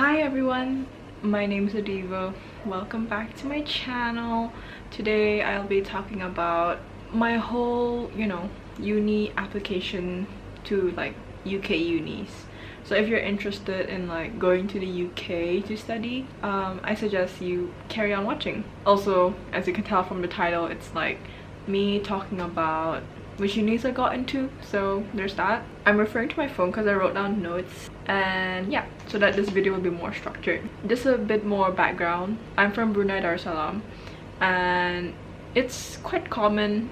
Hi everyone, my name is Adiva. Welcome back to my channel. Today I'll be talking about my whole, uni application to like UK unis. So if you're interested in like going to the UK to study, I suggest you carry on watching. Also, as you can tell from the title, it's like me talking about which unis I got into, so there's that. I'm referring to my phone because I wrote down notes, and yeah, so that this video will be more structured. Just a bit more background. I'm from Brunei Darussalam, and it's quite common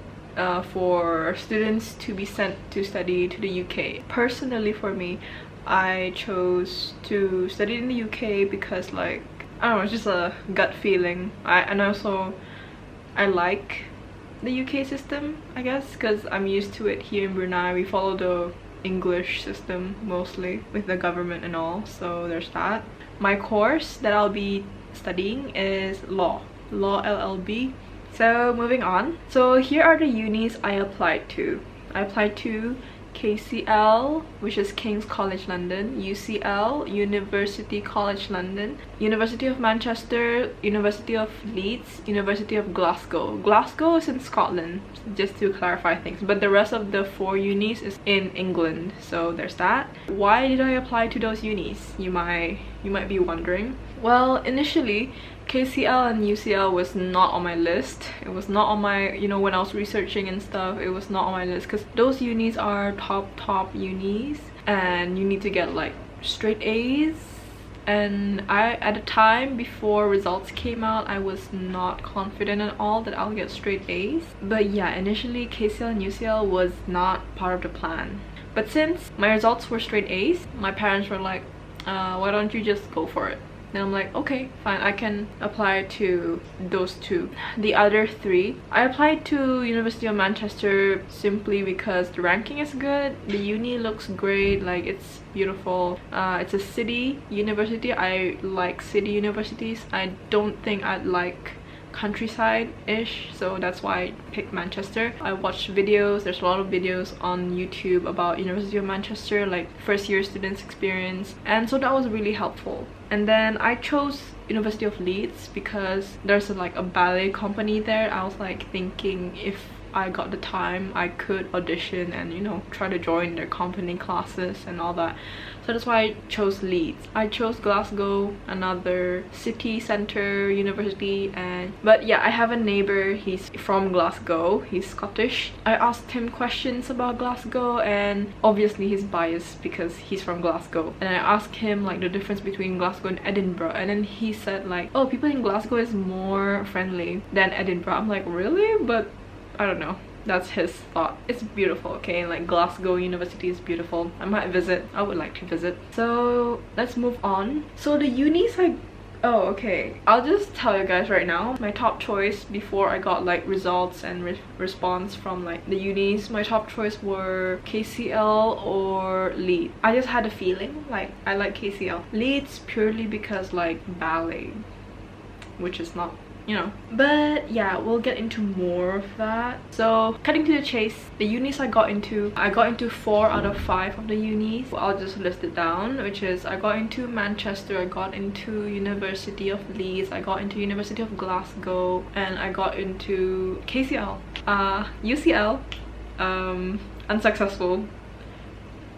for students to be sent to study to the UK. Personally, for me, I chose to study in the UK because, like, I don't know, it's just a gut feeling. And also I like the UK system, I guess, because I'm used to it here in Brunei. We follow the English system mostly with the government and all, so there's that. My course that I'll be studying is law LLB. So moving on, so here are the unis I applied to. I applied to KCL, which is King's College London, UCL, University College London, University of Manchester, University of Leeds, University of Glasgow. Glasgow is in Scotland, just to clarify things, but the rest of the 4 unis is in England, so there's that. Why did I apply to those unis? You might be wondering. Well, initially KCL and UCL was not on my list. It was not on my, when I was researching and stuff, it was not on my list because those unis are top unis and you need to get like straight A's, and at the time before results came out, I was not confident at all that I'll get straight A's. But yeah, initially KCL and UCL was not part of the plan, but since my results were straight A's, my parents were like, why don't you just go for it? And I'm like, okay, fine, I can apply to those 2. The other 3, I applied to University of Manchester simply because the ranking is good, the uni looks great, like it's beautiful. It's a city university. I like city universities. I don't think I'd like countryside-ish, so that's why I picked Manchester. I watched videos, there's a lot of videos on YouTube about University of Manchester, like first year students experience, and so that was really helpful. And then I chose University of Leeds because there's like a ballet company there. I was like thinking if I got the time I could audition and try to join their company classes and all that, so that's why I chose Leeds. I chose Glasgow, another city center university, but yeah, I have a neighbor, he's from Glasgow, he's Scottish. I asked him questions about Glasgow, and obviously he's biased because he's from Glasgow, and I asked him like the difference between Glasgow and Edinburgh, and then he said like, oh, people in Glasgow is more friendly than Edinburgh. I'm like, really? But I don't know, that's his thought. It's beautiful, okay? Like Glasgow University is beautiful. I might visit. I would like to visit. So let's move on. So the unis I'll just tell you guys right now, my top choice before I got like results and response from like the unis, my top choice were KCL or Leeds. I just had a feeling like I like KCL. Leeds purely because like ballet, which is not, but yeah, we'll get into more of that. So cutting to the chase, the unis I got into 4 out of 5 of the unis. I'll just list it down, which is I got into Manchester, I got into University of Leeds, I got into University of Glasgow, and I got into KCL. UCL, unsuccessful.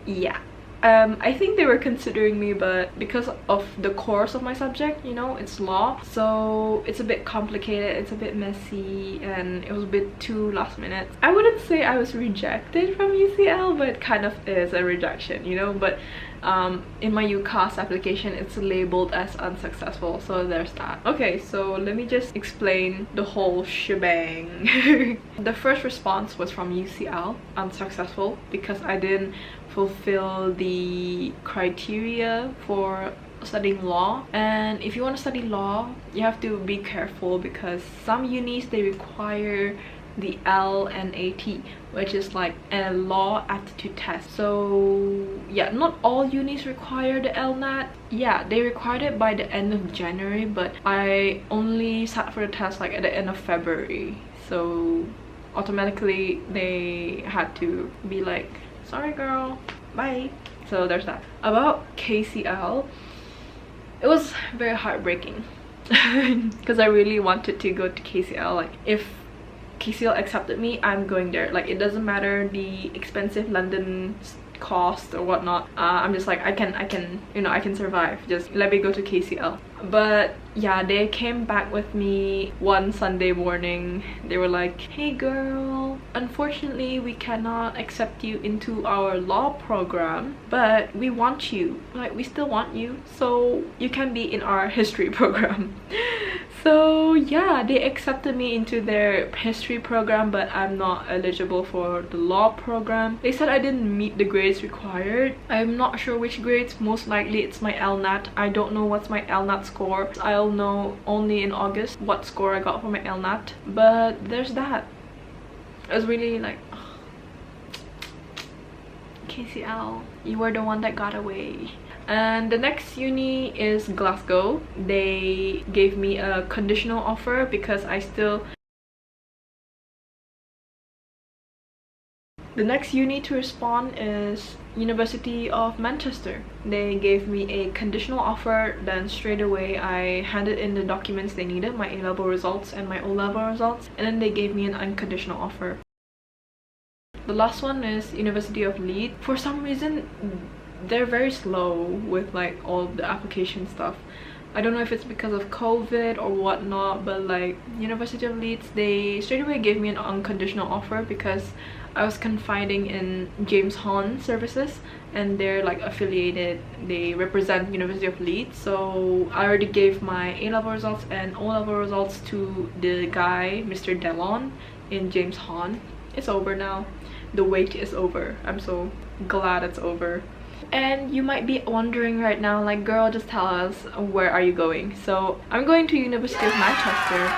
Yeah. I think they were considering me, but because of the course of my subject, it's law, so it's a bit complicated, it's a bit messy, and it was a bit too last minute. I wouldn't say I was rejected from UCL, but it kind of is a rejection, but in my UCAS application it's labeled as unsuccessful, so there's that. Okay, so let me just explain the whole shebang. The first response was from UCL, unsuccessful, because I didn't fulfill the criteria for studying law. And if you want to study law, you have to be careful because some unis, they require the LNAT, which is like a law aptitude test. So yeah, not all unis require the LNAT. Yeah, they required it by the end of January, but I only sat for the test like at the end of February, so automatically they had to be like, sorry girl, bye. So there's that. About KCL, it was very heartbreaking because I really wanted to go to KCL. Like if KCL accepted me, I'm going there. Like it doesn't matter the expensive London cost or whatnot. I'm just like, I can, you know, I can survive, just let me go to KCL. But yeah, they came back with me one Sunday morning. They were like, hey girl, unfortunately we cannot accept you into our law program, but we want you, like we still want you, so you can be in our history program. So yeah, they accepted me into their history program, but I'm not eligible for the law program. They said I didn't meet the grades required. I'm not sure which grades. Most likely it's my LNAT. I don't know what's my LNAT score. I'll know only in August what score I got for my LNAT. But there's that. I was really like, oh, KCL, you were the one that got away. And the next uni is Glasgow. They gave me a conditional offer because I still... The next uni to respond is University of Manchester. They gave me a conditional offer, then straight away I handed in the documents they needed, my A-level results and my O-level results, and then they gave me an unconditional offer. The last one is University of Leeds. For some reason, they're very slow with like all the application stuff. I don't know if it's because of COVID or whatnot, but like University of Leeds, they straight away gave me an unconditional offer because I was confiding in James Hahn services and they're like affiliated, they represent University of Leeds. So I already gave my A-level results and O-level results to the guy, Mr. Delon in James Hahn. It's over now. The wait is over. I'm so glad it's over. And you might be wondering right now, like, girl, just tell us, where are you going? So I'm going to University of Manchester.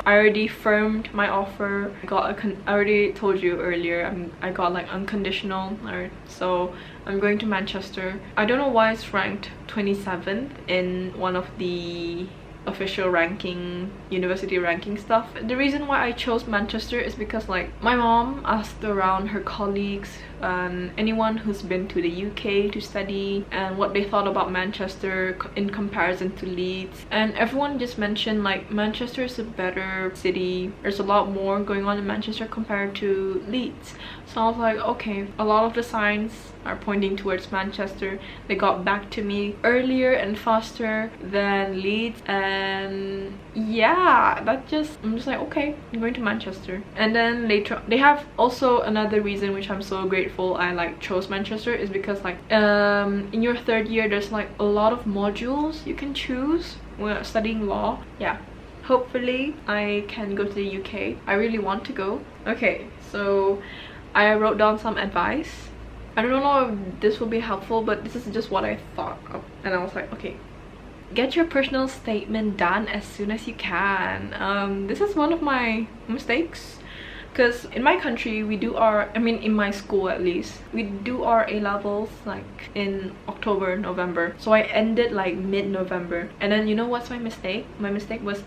I already firmed my offer. I already told you earlier, I got like unconditional, so I'm going to Manchester. I don't know why it's ranked 27th in one of the official ranking, university ranking stuff. The reason why I chose Manchester is because like my mom asked around her colleagues and anyone who's been to the UK to study and what they thought about Manchester in comparison to Leeds, and everyone just mentioned like Manchester is a better city. There's a lot more going on in Manchester compared to Leeds. So I was like, okay, a lot of the signs are pointing towards Manchester. They got back to me earlier and faster than Leeds, and yeah, I'm just like, okay, I'm going to Manchester. And then later they have also another reason which I'm so grateful I like chose Manchester is because like in your third year there's like a lot of modules you can choose when studying law. Yeah, hopefully I can go to the UK. I really want to go. Okay, so I wrote down some advice. I don't know if this will be helpful, but this is just what I thought of, and I was like, okay, get your personal statement done as soon as you can. This is one of my mistakes because in my country we do our, I mean in my school at least, we do our A-levels like in October, November. So I ended like mid-November, and then you know what's my mistake? My mistake was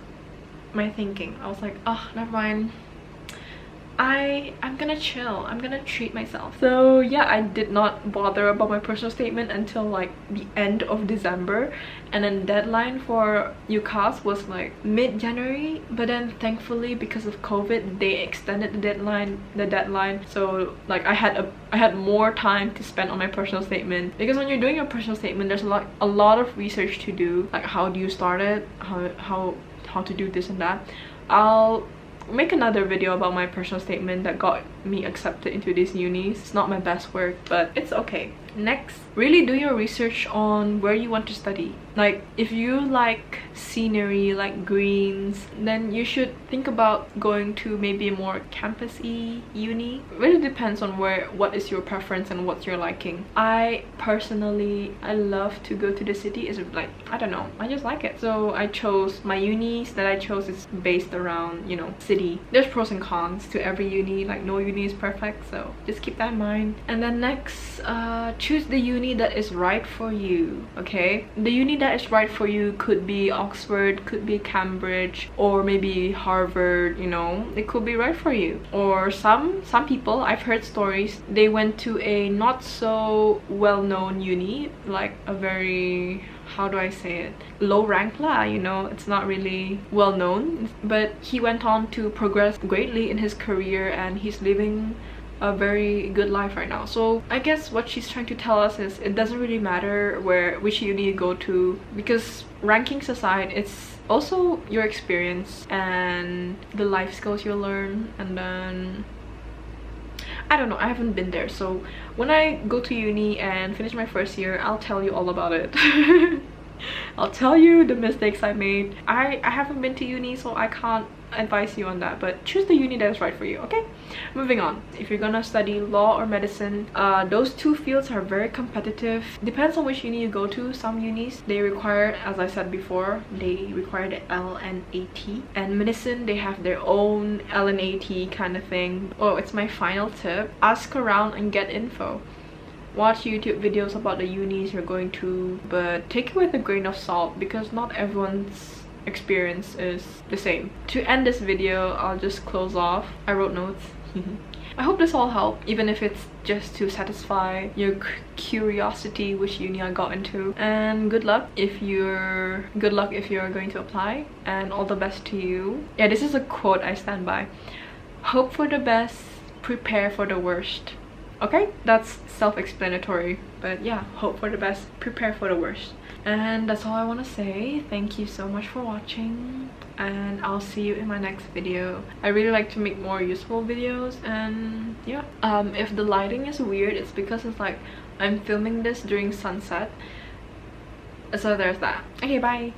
my thinking. I was like, oh, never mind, I'm gonna chill, I'm gonna treat myself. So yeah, I did not bother about my personal statement until like the end of December, and then deadline for UCAS was like mid-January, but then thankfully because of COVID they extended the deadline, so like I had more time to spend on my personal statement. Because when you're doing your personal statement there's a lot of research to do, like how do you start it, how to do this and that. I'll make another video about my personal statement that got me accepted into these unis. It's not my best work, but it's okay. Next, really do your research on where you want to study. Like if you like scenery, like greens, then you should think about going to maybe a more campus-y uni. It really depends on what is your preference and what's your liking. I personally, I love to go to the city. Is like, I don't know, I just like it. So I chose my unis that I chose is based around, you know, city. There's pros and cons to every uni, like no uni is perfect, so just keep that in mind. And then next, choose the uni that is right for you. Okay, the uni that is right for you could be Oxford, could be Cambridge, or maybe Harvard. You know, it could be right for you. Or some people, I've heard stories, they went to a not so well-known uni, like a very, how do I say it, low rank lah, you know, it's not really well known, but he went on to progress greatly in his career and he's living a very good life right now. So I guess what she's trying to tell us is it doesn't really matter which uni you go to, because rankings aside, it's also your experience and the life skills you'll learn. And then I don't know, I haven't been there, so when I go to uni and finish my first year, I'll tell you all about it. I'll tell you the mistakes I made. I haven't been to uni, so I can't advise you on that, but choose the uni that's right for you. Okay, moving on. If you're gonna study law or medicine, those two fields are very competitive. Depends on which uni you go to. Some unis, they require, as I said before, they require the L and AT, and medicine, they have their own L and AT kind of thing. Oh, it's my final tip: ask around and get info. Watch YouTube videos about the unis you're going to, but take it with a grain of salt, because not everyone's experience is the same. To end this video, I'll just close off. I wrote notes. I hope this all helped, even if it's just to satisfy your curiosity which uni I got into. And good luck if you're going to apply, and all the best to you. Yeah, this is a quote I stand by. Hope for the best, prepare for the worst. Okay, that's self-explanatory, but yeah, hope for the best, prepare for the worst. And that's all I want to say. Thank you so much for watching, and I'll see you in my next video. I really like to make more useful videos, and yeah, if the lighting is weird, it's because it's like I'm filming this during sunset, so there's that. Okay, bye.